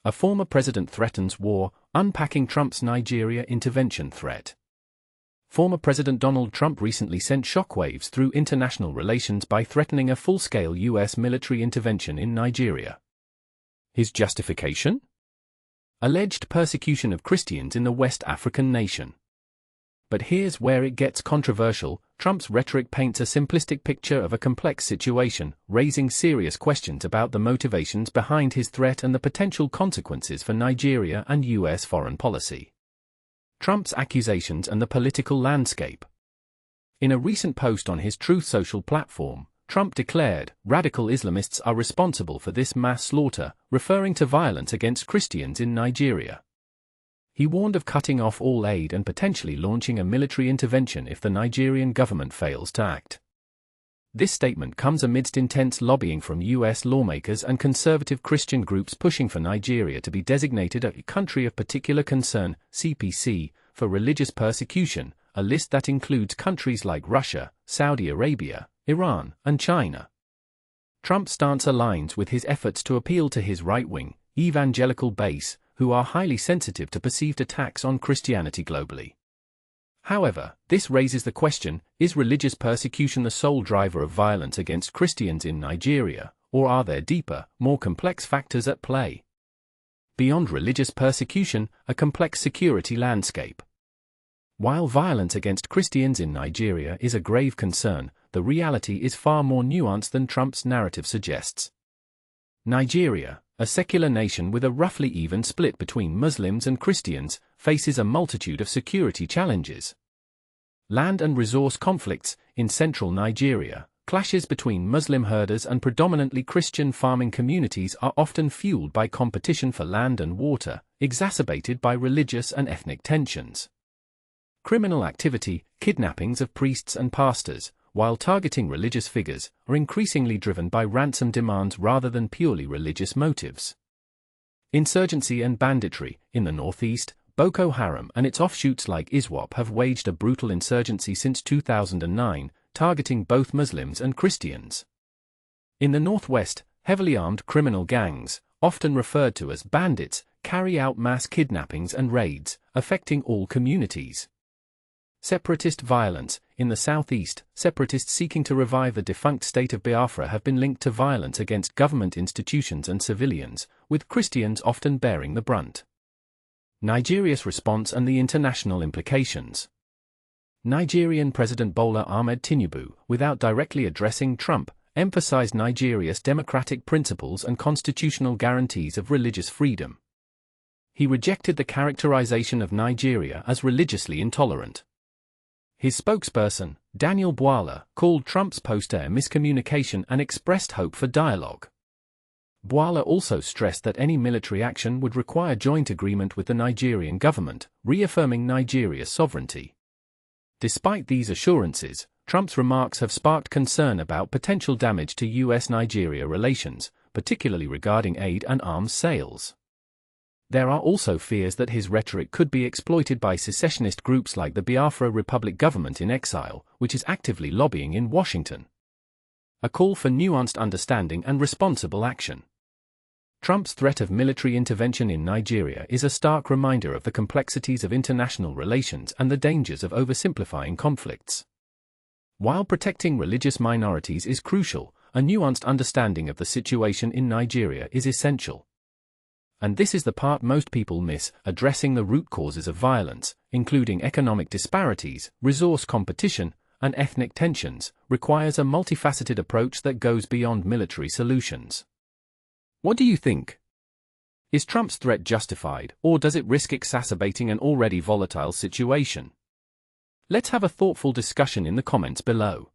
A former president threatens war, unpacking Trump's Nigeria intervention threat. Former President Donald Trump recently sent shockwaves through international relations by threatening a full-scale U.S. military intervention in Nigeria. His justification? Alleged persecution of Christians in the West African nation. But here's where it gets controversial. Trump's rhetoric paints a simplistic picture of a complex situation, raising serious questions about the motivations behind his threat and the potential consequences for Nigeria and U.S. foreign policy. Trump's accusations and the political landscape. In a recent post on his Truth Social platform, Trump declared, "Radical Islamists are responsible for this mass slaughter," referring to violence against Christians in Nigeria. He warned of cutting off all aid and potentially launching a military intervention if the Nigerian government fails to act. This statement comes amidst intense lobbying from U.S. lawmakers and conservative Christian groups pushing for Nigeria to be designated a country of particular concern (CPC) for religious persecution, a list that includes countries like Russia, Saudi Arabia, Iran, and China. Trump's stance aligns with his efforts to appeal to his right-wing, evangelical base, who are highly sensitive to perceived attacks on Christianity globally. However, this raises the question, is religious persecution the sole driver of violence against Christians in Nigeria, or are there deeper, more complex factors at play? Beyond religious persecution, a complex security landscape. While violence against Christians in Nigeria is a grave concern, the reality is far more nuanced than Trump's narrative suggests. Nigeria, a secular nation with a roughly even split between Muslims and Christians, faces a multitude of security challenges. Land and resource conflicts in central Nigeria, clashes between Muslim herders and predominantly Christian farming communities are often fueled by competition for land and water, exacerbated by religious and ethnic tensions. Criminal activity, kidnappings of priests and pastors, while targeting religious figures, are increasingly driven by ransom demands rather than purely religious motives. Insurgency and banditry. In the northeast, Boko Haram and its offshoots like ISWAP have waged a brutal insurgency since 2009, targeting both Muslims and Christians. In the northwest, heavily armed criminal gangs, often referred to as bandits, carry out mass kidnappings and raids, affecting all communities. Separatist violence. In the southeast, separatists seeking to revive the defunct state of Biafra have been linked to violence against government institutions and civilians, with Christians often bearing the brunt. Nigeria's response and the international implications. Nigerian President Bola Ahmed Tinubu, without directly addressing Trump, emphasized Nigeria's democratic principles and constitutional guarantees of religious freedom. He rejected the characterization of Nigeria as religiously intolerant. His spokesperson, Daniel Bwala, called Trump's post a miscommunication and expressed hope for dialogue. Bwala also stressed that any military action would require joint agreement with the Nigerian government, reaffirming Nigeria's sovereignty. Despite these assurances, Trump's remarks have sparked concern about potential damage to U.S.-Nigeria relations, particularly regarding aid and arms sales. There are also fears that his rhetoric could be exploited by secessionist groups like the Biafra Republic Government in Exile, which is actively lobbying in Washington. A call for nuanced understanding and responsible action. Trump's threat of military intervention in Nigeria is a stark reminder of the complexities of international relations and the dangers of oversimplifying conflicts. While protecting religious minorities is crucial, a nuanced understanding of the situation in Nigeria is essential. And this is the part most people miss: addressing the root causes of violence, including economic disparities, resource competition, and ethnic tensions, requires a multifaceted approach that goes beyond military solutions. What do you think? Is Trump's threat justified, or does it risk exacerbating an already volatile situation? Let's have a thoughtful discussion in the comments below.